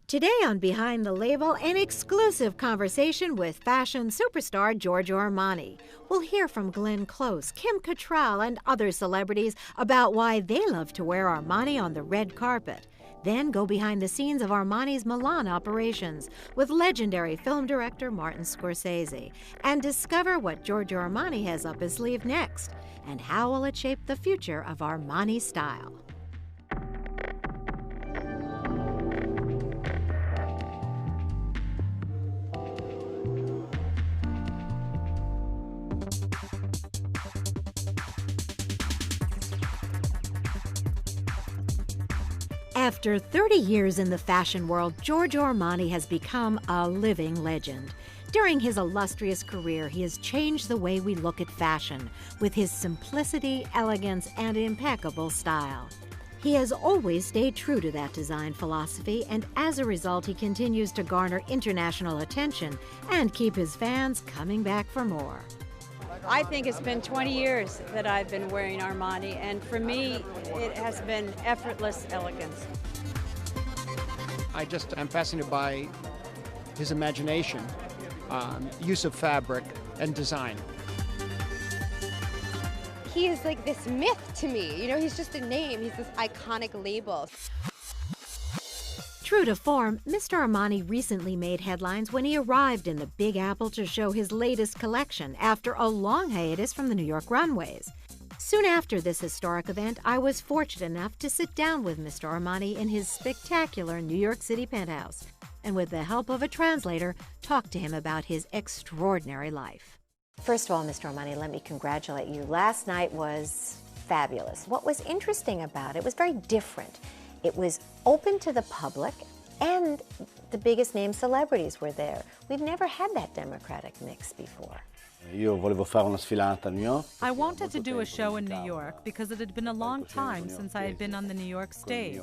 Today on Behind the Label, an exclusive conversation with fashion superstar Giorgio Armani. We'll hear from Glenn Close, Kim Cattrall, and other celebrities about why they love to wear Armani on the red carpet. Then go behind the scenes of Armani's Milan operations with legendary film director Martin Scorsese and discover what Giorgio Armani has up his sleeve next and how will it shape the future of Armani style. After 30 years in the fashion world, Giorgio Armani has become a living legend. During his illustrious career, he has changed the way we look at fashion with his simplicity, elegance, and impeccable style. He has always stayed true to that design philosophy, and as a result, he continues to garner international attention and keep his fans coming back for more. I think it's been 20 years that I've been wearing Armani, and for me, it has been effortless elegance. I'm fascinated by his imagination, use of fabric, and design. He is like this myth to me. You know, he's just a name. He's this iconic label. True to form, Mr. Armani recently made headlines when he arrived in the Big Apple to show his latest collection after a long hiatus from the New York runways. Soon after this historic event, I was fortunate enough to sit down with Mr. Armani in his spectacular New York City penthouse, and with the help of a translator, talk to him about his extraordinary life. First of all, Mr. Armani, let me congratulate you. Last night was fabulous. What was interesting about it was very different. It was open to the public, and the biggest name celebrities were there. We've never had that democratic mix before. I wanted to do a show in New York because it had been a long time since I had been on the New York stage.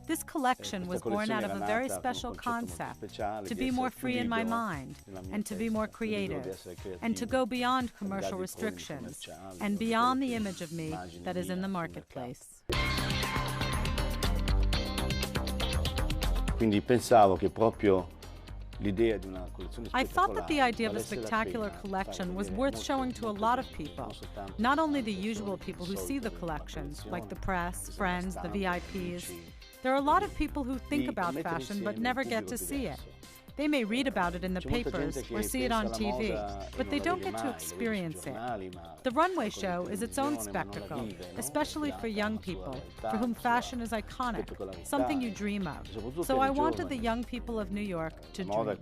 This collection was born out of a very special concept, to be more free in my mind, and to be more creative, and to go beyond commercial restrictions, and beyond the image of me that is in the marketplace. I thought that the idea of a spectacular collection was worth showing to a lot of people, not only the usual people who see the collections, like the press, friends, the VIPs. There are a lot of people who think about fashion but never get to see it. They may read about it in the papers or see it on TV, but they don't get to experience it. The runway show is its own spectacle, especially for young people, for whom fashion is iconic, something you dream of. So I wanted the young people of New York to dream.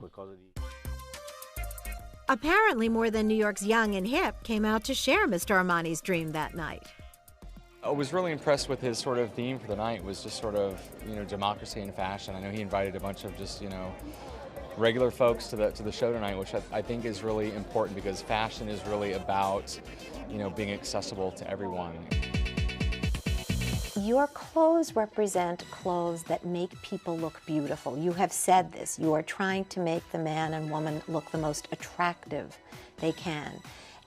Apparently, more than New York's young and hip came out to share Mr. Armani's dream that night. I was really impressed with his sort of theme for the night. Was just sort of, democracy in fashion. I know he invited a bunch of just, regular folks to the show tonight, which I think is really important because fashion is really about, being accessible to everyone. Your clothes represent clothes that make people look beautiful. You have said this. You are trying to make the man and woman look the most attractive they can.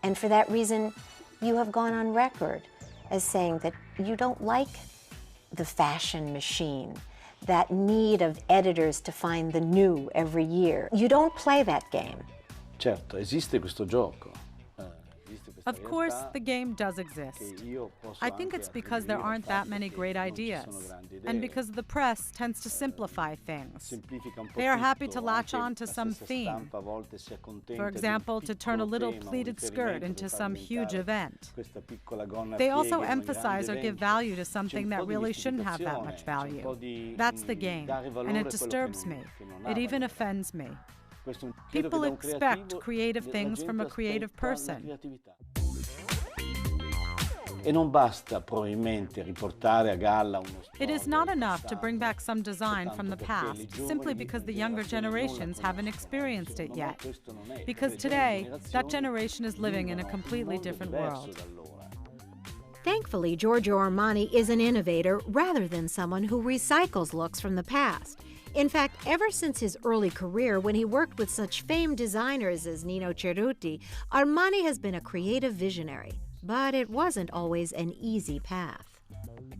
And for that reason, you have gone on record as saying that you don't like the fashion machine, that need of editors to find the new every year. You don't play that game. Certo, esiste questo gioco. Of course, the game does exist. I think it's because there aren't that many great ideas, and because the press tends to simplify things. They are happy to latch on to some theme. For example, to turn a little pleated skirt into some huge event. They also emphasize or give value to something that really shouldn't have that much value. That's the game, and it disturbs me. It even offends me. People expect creative things from a creative person. It is not enough to bring back some design from the past simply because the younger generations haven't experienced it yet. Because today, that generation is living in a completely different world. Thankfully, Giorgio Armani is an innovator rather than someone who recycles looks from the past. In fact, ever since his early career, when he worked with such famed designers as Nino Cerruti, Armani has been a creative visionary. But it wasn't always an easy path.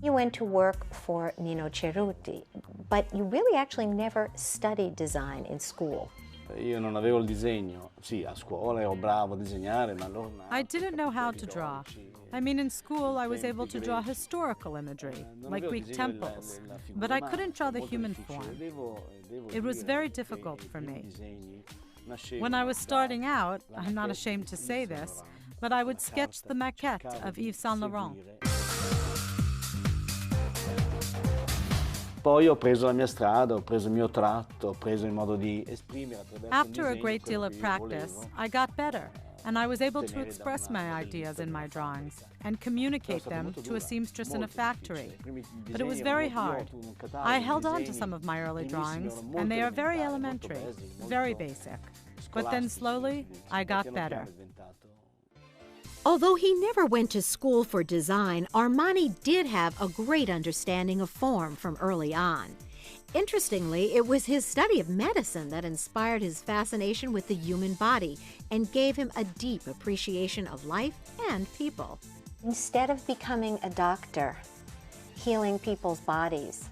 You went to work for Nino Cerruti, but you really actually never studied design in school. Io non avevo il disegno. Sì, a scuola ero bravo a disegnare, ma I didn't know how to draw. I mean, in school, I was able to draw historical imagery, like Greek temples, but I couldn't draw the human form. It was very difficult for me. When I was starting out, I'm not ashamed to say this, but I would sketch the maquette of Yves Saint Laurent. Poi ho preso la mia strada, ho preso il mio tratto, ho preso il modo di esprimere attraverso After a great deal of practice, I got better, and I was able to express my ideas in my drawings and communicate them to a seamstress in a factory. But it was very hard. I held on to some of my early drawings, and they are very elementary, very basic. But then slowly, I got better. Although he never went to school for design, Armani did have a great understanding of form from early on. Interestingly, it was his study of medicine that inspired his fascination with the human body and gave him a deep appreciation of life and people. Instead of becoming a doctor, healing people's bodies,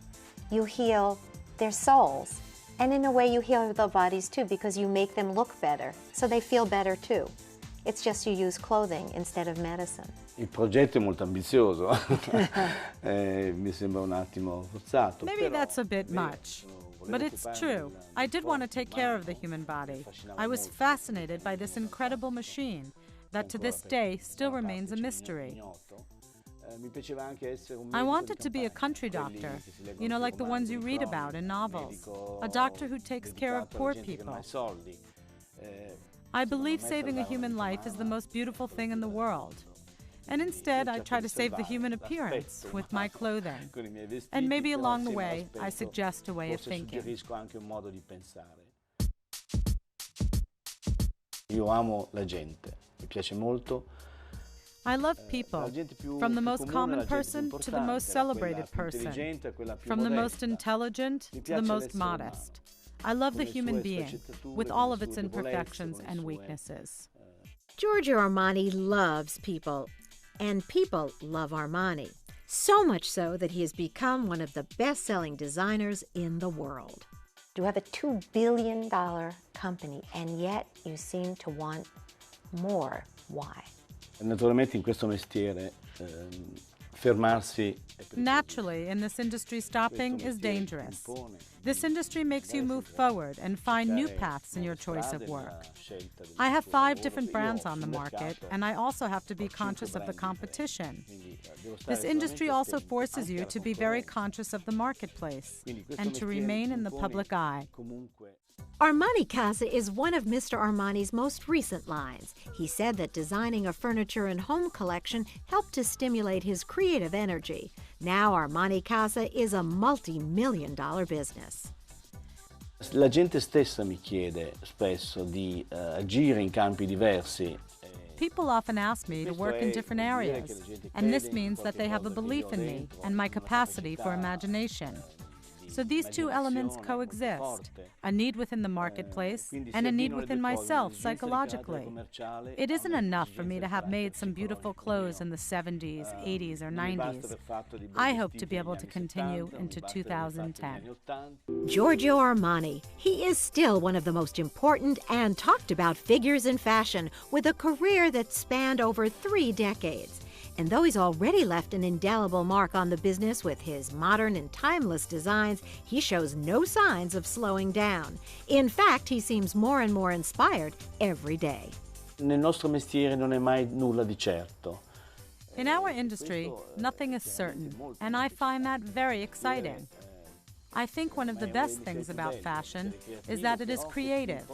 you heal their souls. And in a way, you heal their bodies too, because you make them look better, so they feel better too. It's just you use clothing instead of medicine. Il progetto è molto ambizioso, mi sembra un attimo forzato. Maybe that's a bit much, but it's true. I did want to take care of the human body. I was fascinated by this incredible machine that to this day still remains a mystery. I wanted to be a country doctor, you know, like the ones you read about in novels. A doctor who takes care of poor people. I believe saving a human life is the most beautiful thing in the world. And instead, I try to save the human appearance with my clothing. And maybe along the way, I suggest a way of thinking. Io amo la gente, mi piace molto. I love people, from the most common person to the most celebrated person, from the most intelligent to the most modest. I love the human being, with all of its imperfections and weaknesses. Giorgio Armani loves people, and people love Armani. So much so that he has become one of the best-selling designers in the world. You have a $2 billion company, and yet you seem to want more. Why? Naturalmente in questo mestiere fermarsi. Naturally, in this industry, stopping is dangerous. This industry makes you move forward and find new paths in your choice of work. I have 5 different brands on the market, and I also have to be conscious of the competition. This industry also forces you to be very conscious of the marketplace and to remain in the public eye. Armani Casa is one of Mr. Armani's most recent lines. He said that designing a furniture and home collection helped to stimulate his creative energy. Now Armani Casa is a multi-million-dollar business. La gente stessa mi chiede spesso di agire in campi diversi. People often ask me to work in different areas, and this means that they have a belief in me and my capacity for imagination. So these two elements coexist, a need within the marketplace and a need within myself psychologically. It isn't enough for me to have made some beautiful clothes in the 70s, 80s, or 90s. I hope to be able to continue into 2010. Giorgio Armani. He is still one of the most important and talked about figures in fashion, with a career that spanned over 3 decades. And though he's already left an indelible mark on the business with his modern and timeless designs, he shows no signs of slowing down. In fact, he seems more and more inspired every day. Nel nostro mestiere non è mai nulla di certo. In our industry, nothing is certain, and I find that very exciting. I think one of the best things about fashion is that it is creative,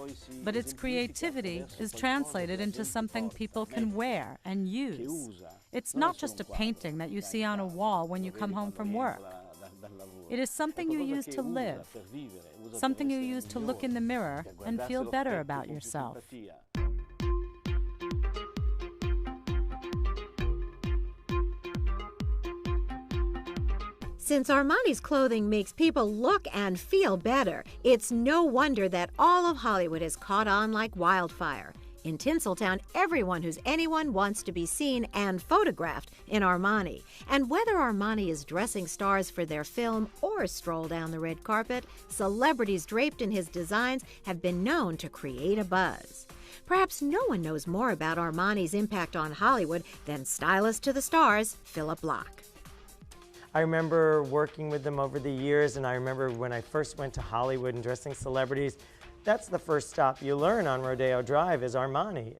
but its creativity is translated into something people can wear and use. It's not just a painting that you see on a wall when you come home from work. It is something you use to live, something you use to look in the mirror and feel better about yourself. Since Armani's clothing makes people look and feel better, it's no wonder that all of Hollywood has caught on like wildfire. In Tinseltown, everyone who's anyone wants to be seen and photographed in Armani. And whether Armani is dressing stars for their film or stroll down the red carpet, celebrities draped in his designs have been known to create a buzz. Perhaps no one knows more about Armani's impact on Hollywood than stylist to the stars, Philip Block. I remember working with them over the years, and I remember when I first went to Hollywood and dressing celebrities, that's the first stop you learn on Rodeo Drive is Armani.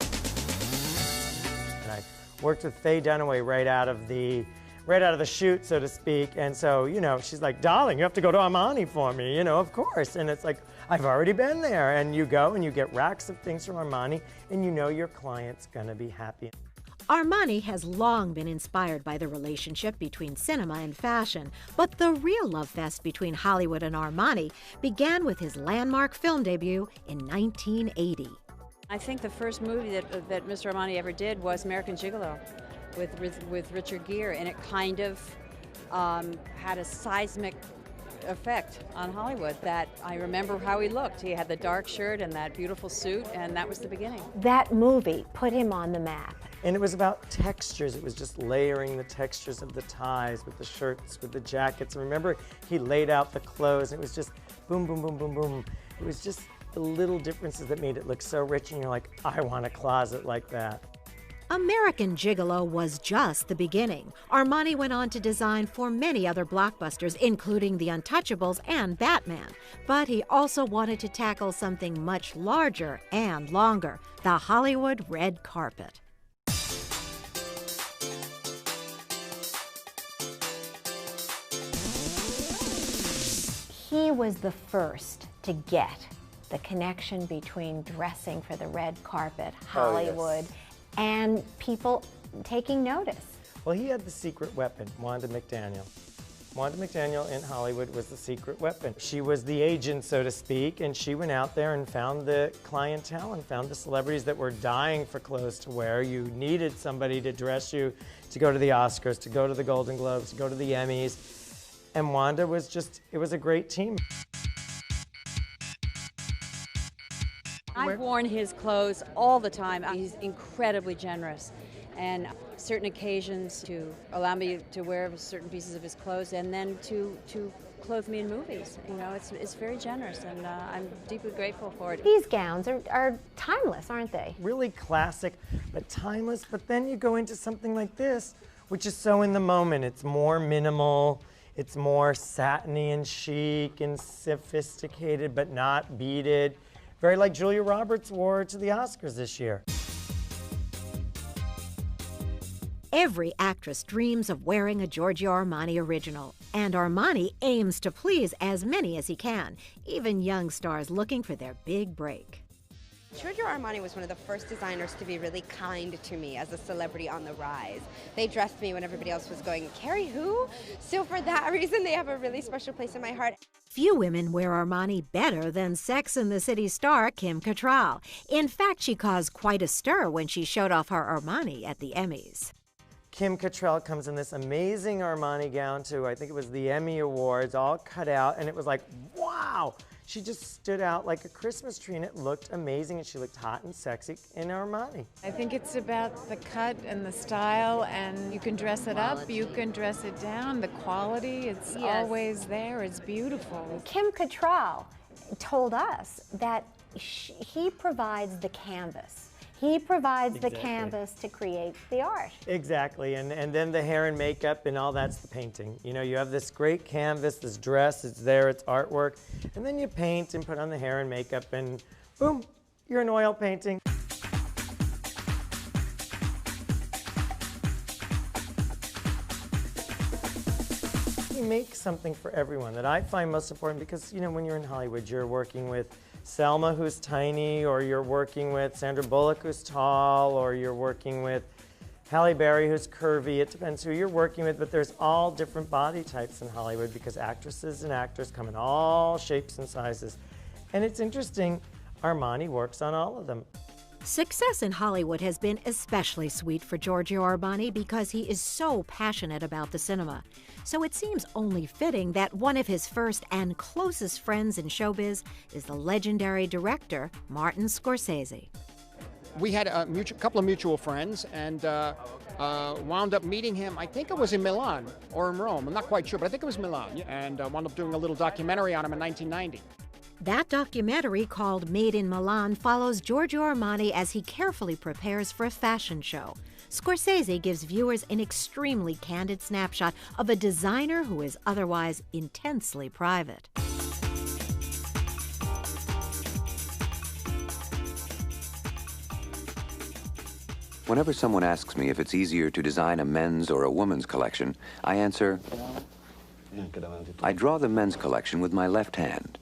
And I worked with Faye Dunaway right out of the shoot, so to speak. And so, you know, she's like, darling, you have to go to Armani for me, you know, of course. And it's like, I've already been there. And you go and you get racks of things from Armani, and you know your client's gonna be happy. Armani has long been inspired by the relationship between cinema and fashion, but the real love fest between Hollywood and Armani began with his landmark film debut in 1980. I think the first movie that Mr. Armani ever did was American Gigolo with Richard Gere, and it kind of had a seismic effect on Hollywood that I remember how he looked. He had the dark shirt and that beautiful suit, and that was the beginning. That movie put him on the map. And it was about textures. It was just layering the textures of the ties with the shirts, with the jackets. And remember, he laid out the clothes. And it was just boom, boom, boom, boom, boom. It was just the little differences that made it look so rich. And you're like, I want a closet like that. American Gigolo was just the beginning. Armani went on to design for many other blockbusters, including The Untouchables and Batman. But he also wanted to tackle something much larger and longer, the Hollywood red carpet. He was the first to get the connection between dressing for the red carpet, Hollywood, and people taking notice. Well, he had the secret weapon, Wanda McDaniel. Wanda McDaniel in Hollywood was the secret weapon. She was the agent, so to speak, and she went out there and found the clientele and found the celebrities that were dying for clothes to wear. You needed somebody to dress you to go to the Oscars, to go to the Golden Globes, to go to the Emmys. And Wanda was just, it was a great team. I've worn his clothes all the time. He's incredibly generous, and certain occasions to allow me to wear certain pieces of his clothes, and then to clothe me in movies. You know, it's very generous, and I'm deeply grateful for it. These gowns are timeless, aren't they? Really classic, but timeless. But then you go into something like this, which is so in the moment. It's more minimal. It's more satiny and chic and sophisticated, but not beaded. Very like Julia Roberts wore to the Oscars this year. Every actress dreams of wearing a Giorgio Armani original, and Armani aims to please as many as he can, even young stars looking for their big break. Giorgio Armani was one of the first designers to be really kind to me as a celebrity on the rise. They dressed me when everybody else was going, Carrie who? So for that reason, they have a really special place in my heart. Few women wear Armani better than Sex and the City star Kim Cattrall. In fact, she caused quite a stir when she showed off her Armani at the Emmys. Kim Cattrall comes in this amazing Armani gown to, I think it was the Emmy Awards, all cut out, and it was like, wow! She just stood out like a Christmas tree, and it looked amazing, and she looked hot and sexy in Armani. I think it's about the cut and the style, and you can dress it up, you can dress it down. The quality, it's always there, it's beautiful. Kim Cattrall told us that he provides the canvas. He provides the canvas to create the art. Exactly, and then the hair and makeup and all that's the painting. You know, you have this great canvas, this dress, it's there, it's artwork, and then you paint and put on the hair and makeup and boom, you're an oil painting. You make something for everyone that I find most important because, you know, when you're in Hollywood, you're working with Selma, who's tiny, or you're working with Sandra Bullock, who's tall, or you're working with Halle Berry, who's curvy. It depends who you're working with, but there's all different body types in Hollywood because actresses and actors come in all shapes and sizes. And it's interesting, Armani works on all of them. Success in Hollywood has been especially sweet for Giorgio Armani because he is so passionate about the cinema. So it seems only fitting that one of his first and closest friends in showbiz is the legendary director, Martin Scorsese. we had a couple of mutual friends, and wound up meeting him. I think it was in Milan or in Rome. I'm not quite sure, but I think it was Milan. And wound up doing a little documentary on him in 1990. That documentary, called Made in Milan, follows Giorgio Armani as he carefully prepares for a fashion show. Scorsese gives viewers an extremely candid snapshot of a designer who is otherwise intensely private. Whenever someone asks me if it's easier to design a men's or a woman's collection, I answer, I draw the men's collection with my left hand.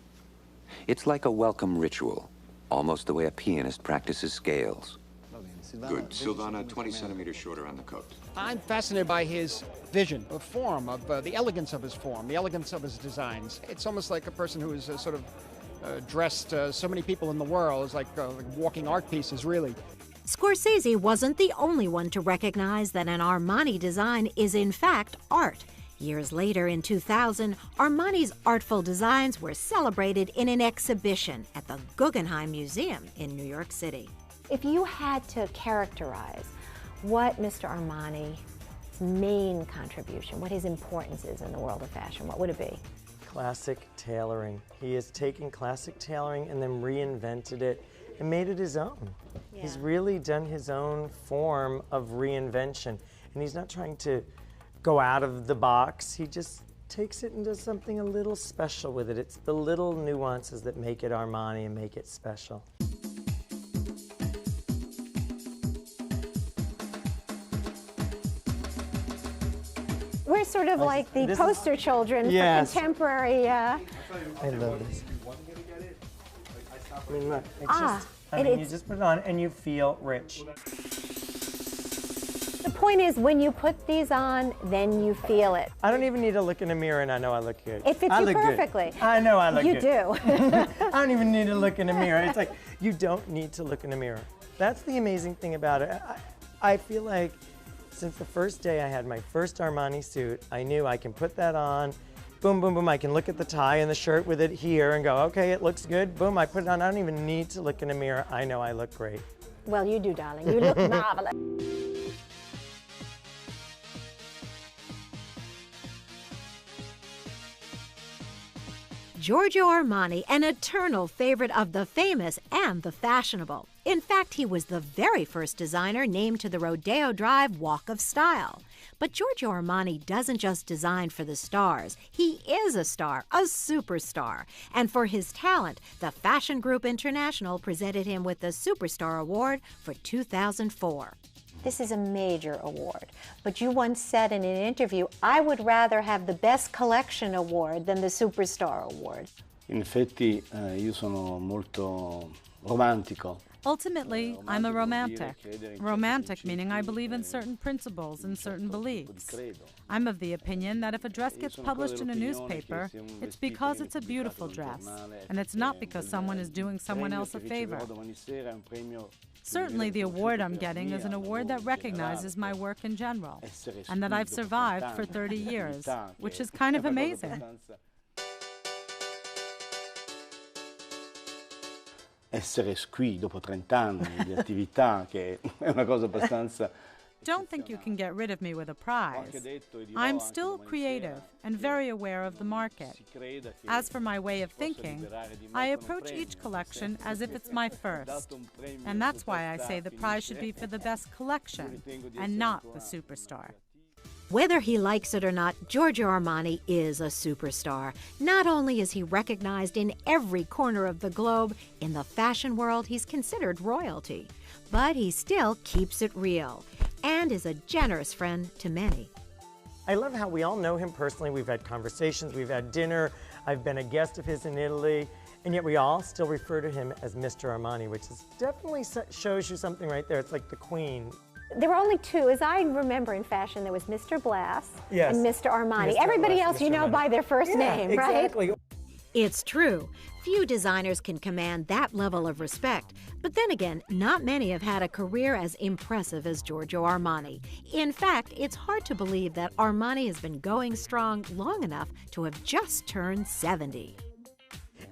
It's like a welcome ritual, almost the way a pianist practices scales. Good. Silvana, 20 centimeters shorter on the coat. I'm fascinated by his vision of form, of the elegance of his form, the elegance of his designs. It's almost like a person who is sort of dressed so many people in the world. It's like walking art pieces, really. Scorsese wasn't the only one to recognize that an Armani design is in fact art. Years later, in 2000, Armani's artful designs were celebrated in an exhibition at the Guggenheim Museum in New York City. If you had to characterize what Mr. Armani's main contribution, what his importance is in the world of fashion, what would it be? Classic tailoring. He has taken classic tailoring and then reinvented it and made it his own. Yeah. He's really done his own form of reinvention, and he's not trying to go out of the box. He just takes it and does something a little special with it. It's the little nuances that make it Armani and make it special. We're sort of like the poster children for contemporary. I love this. I mean, look, you just put it on and you feel rich. The point is, when you put these on, then you feel it. I don't even need to look in the mirror and I know I look good. It fits you perfectly. Good. I know I look good. You do. I don't even need to look in the mirror. It's like, you don't need to look in the mirror. That's the amazing thing about it. I feel like since the first day I had my first Armani suit, I knew I can put that on, boom, boom, boom. I can look at the tie and the shirt with it here and go, okay, it looks good. Boom, I put it on. I don't even need to look in the mirror. I know I look great. Well, you do, darling. You look marvelous. Giorgio Armani, an eternal favorite of the famous and the fashionable. In fact, he was the very first designer named to the Rodeo Drive Walk of Style. But Giorgio Armani doesn't just design for the stars. He is a star, a superstar. And for his talent, the Fashion Group International presented him with the Superstar Award for 2004. This is a major award, but you once said in an interview, I would rather have the Best Collection Award than the Superstar Award. In effetti, io sono molto romantico. Ultimately, I'm a romantic. Romantic meaning I believe in certain principles and certain beliefs. I'm of the opinion that if a dress gets published in a newspaper, it's because it's a beautiful dress, and it's not because someone is doing someone else a favor. Certainly the award I'm getting is an award that recognizes my work in general, and that I've survived for 30 years, which is kind of amazing. Essere qui dopo 30 anni di attività, che è una cosa abbastanza... Don't think you can get rid of me with a prize. I'm still creative and very aware of the market. As for my way of thinking, I approach each collection as if it's my first. And that's why I say the prize should be for the best collection and not the superstar. Whether he likes it or not, Giorgio Armani is a superstar. Not only is he recognized in every corner of the globe, in the fashion world he's considered royalty, but he still keeps it real and is a generous friend to many. I love how we all know him personally. We've had conversations, we've had dinner, I've been a guest of his in Italy, and yet we all still refer to him as Mr. Armani, which is definitely shows you something right there. It's like the queen. There were only two, as I remember in fashion, there was Mr. Blass and Mr. Armani. Mr. Everybody Blass, else Mr. you know Armani. by their first name, exactly. right? It's true. Few designers can command that level of respect. But then again, not many have had a career as impressive as Giorgio Armani. In fact, it's hard to believe that Armani has been going strong long enough to have just turned 70.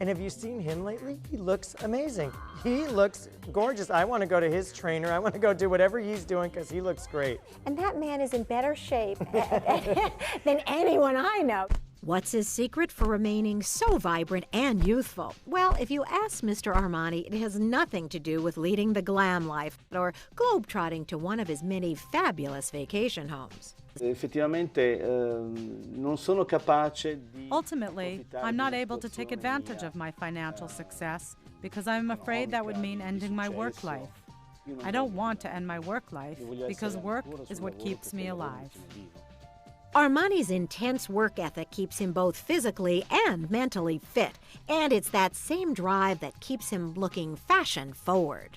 And have you seen him lately? He looks amazing. He looks gorgeous. I want to go to his trainer. I want to go do whatever he's doing because he looks great. And that man is in better shape than anyone I know. What's his secret for remaining so vibrant and youthful? Well, if you ask Mr. Armani, it has nothing to do with leading the glam life or globetrotting to one of his many fabulous vacation homes. Ultimately, I'm not able to take advantage of my financial success because I'm afraid that would mean ending my work life. I don't want to end my work life because work is what keeps me alive. Armani's intense work ethic keeps him both physically and mentally fit, and it's that same drive that keeps him looking fashion forward.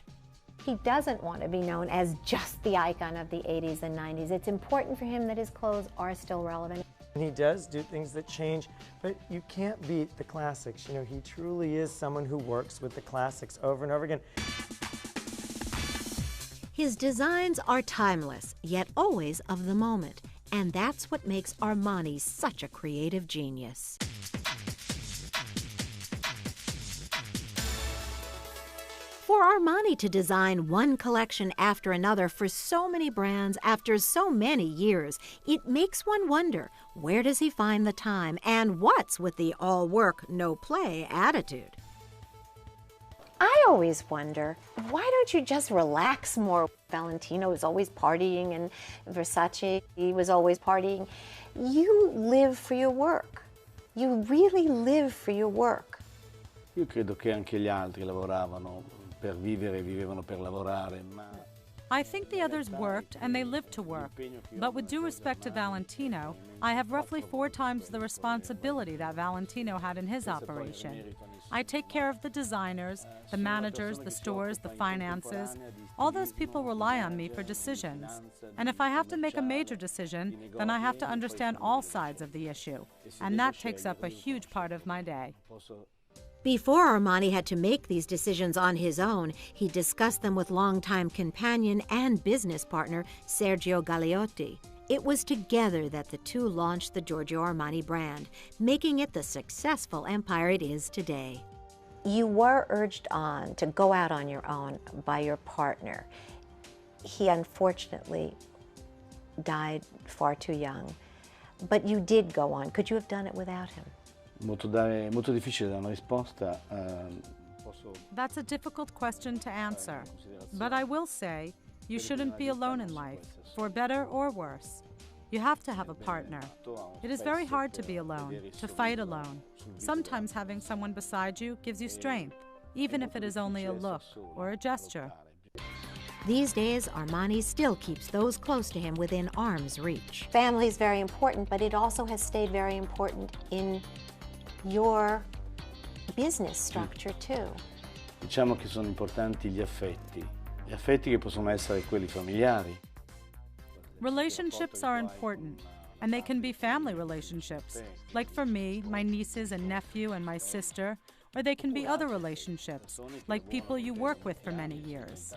He doesn't want to be known as just the icon of the 80s and 90s. It's important for him that his clothes are still relevant. And he does do things that change, but you can't beat the classics. You know, he truly is someone who works with the classics over and over again. His designs are timeless, yet always of the moment. And that's what makes Armani such a creative genius. For Armani to design one collection after another for so many brands after so many years, it makes one wonder, where does he find the time and what's with the all work, no play attitude? I always wonder, why don't you just relax more? Valentino is always partying, and Versace, he was always partying. You live for your work. You really live for your work. Io credo che anche gli altri lavoravano per vivere, vivevano per lavorare, ma... I think the others worked and they lived to work. But with due respect to Valentino, I have roughly 4 times the responsibility that Valentino had in his operation. I take care of the designers, the managers, the stores, the finances. All those people rely on me for decisions. And if I have to make a major decision, then I have to understand all sides of the issue. And that takes up a huge part of my day. Before Armani had to make these decisions on his own, he discussed them with longtime companion and business partner Sergio Galeotti. It was together that the two launched the Giorgio Armani brand, making it the successful empire it is today. You were urged on to go out on your own by your partner. He unfortunately died far too young, but you did go on. Could you have done it without him? Molto difficile dare una risposta. That's a difficult question to answer, but I will say you shouldn't be alone in life, for better or worse. You have to have a partner. It is very hard to be alone, to fight alone. Sometimes having someone beside you gives you strength, even if it is only a look or a gesture. These days, Armani still keeps those close to him within arm's reach. Family is very important, but it also has stayed very important in your business structure too. Diciamo che sono importanti gli affetti che possono essere quelli familiari. Relationships are important, and they can be family relationships, like for me, my nieces and nephew and my sister, or they can be other relationships, like people you work with for many years.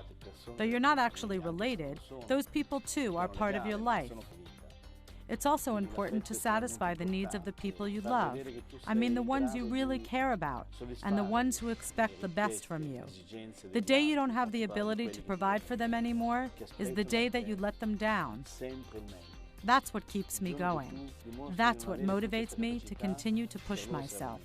Though you're not actually related, those people too are part of your life. It's also important to satisfy the needs of the people you love. I mean the ones you really care about, and the ones who expect the best from you. The day you don't have the ability to provide for them anymore is the day that you let them down. That's what keeps me going. That's what motivates me to continue to push myself.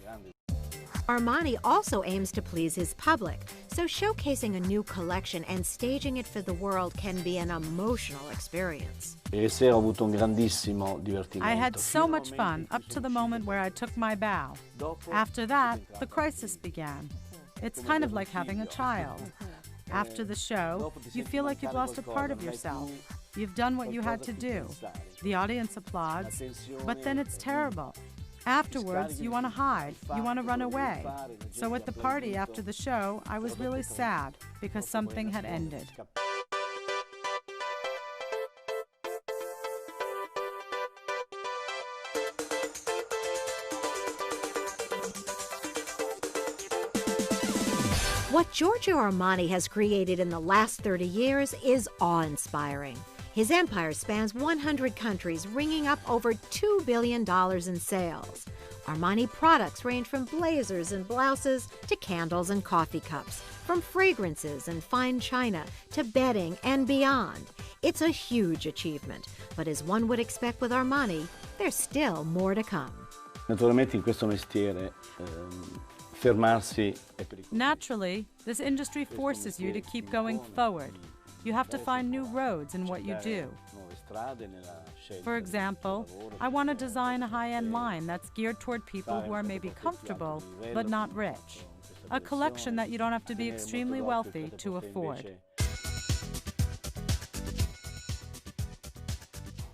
Armani also aims to please his public, so showcasing a new collection and staging it for the world can be an emotional experience. Ieri sera ho avuto un grandissimo divertimento. I had so much fun up to the moment where I took my bow. After that, the crisis began. It's kind of like having a child. After the show, you feel like you've lost a part of yourself. You've done what you had to do. The audience applauds, but then it's terrible. Afterwards, you want to hide, you want to run away. So at the party after the show, I was really sad because something had ended. What Giorgio Armani has created in the last 30 years is awe-inspiring. His empire spans 100 countries, ringing up over $2 billion in sales. Armani products range from blazers and blouses to candles and coffee cups, from fragrances and fine china to bedding and beyond. It's a huge achievement, but as one would expect with Armani, there's still more to come. Naturalmente in questo mestiere fermarsi è pericoloso. Naturally, this industry forces you to keep going forward. You have to find new roads in what you do. For example, I want to design a high-end line that's geared toward people who are maybe comfortable but not rich. A collection that you don't have to be extremely wealthy to afford.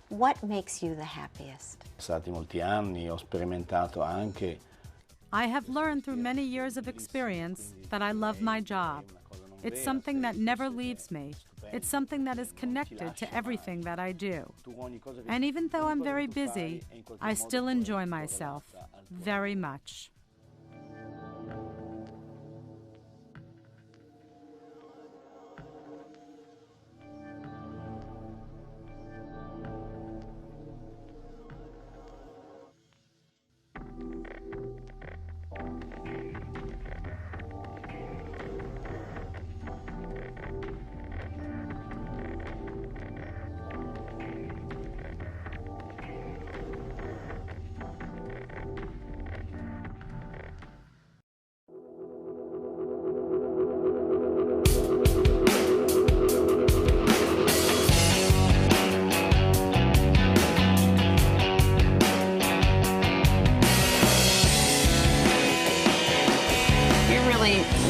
What makes you the happiest? Stati molti anni, ho sperimentato anche. I have learned through many years of experience that I love my job. It's something that never leaves me. It's something that is connected to everything that I do. And even though I'm very busy, I still enjoy myself very much.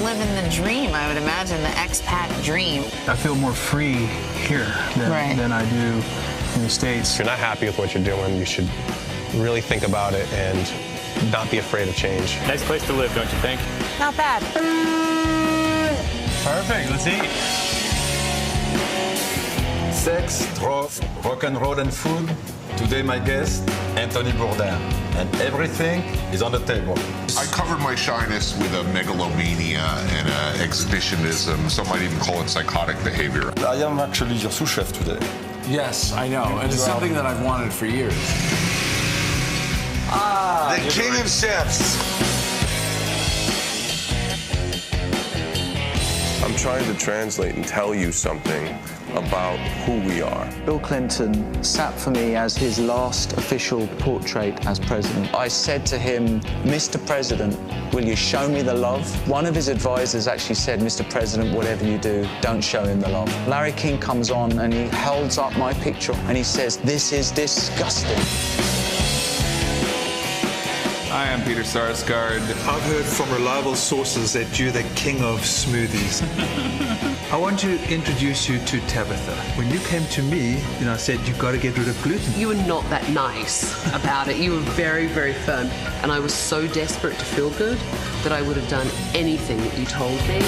Living the dream, I would imagine, the expat dream. I feel more free here than I do in the States. If you're not happy with what you're doing, you should really think about it and not be afraid of change. Nice place to live, don't you think? Not bad. Perfect, let's eat. Sex, drugs, rock and roll and food. Today my guest, Anthony Bourdain. And everything is on the table. I covered my shyness with a megalomania and exhibitionism. Some might even call it psychotic behavior. I am actually your sous chef today. Yes, I know. And it's something that I've wanted for years. Ah, the king of chefs. I'm trying to translate and tell you something about who we are. Bill Clinton sat for me as his last official portrait as president. I said to him, Mr. President, will you show me the love? One of his advisors actually said, Mr. President, whatever you do, don't show him the love. Larry King comes on and he holds up my picture and he says, this is disgusting. Hi, I'm Peter Sarsgaard. I've heard from reliable sources that you're the king of smoothies. I want to introduce you to Tabitha. When you came to me, I said, you've got to get rid of gluten. You were not that nice about it. You were very, very firm. And I was so desperate to feel good that I would have done anything that you told me.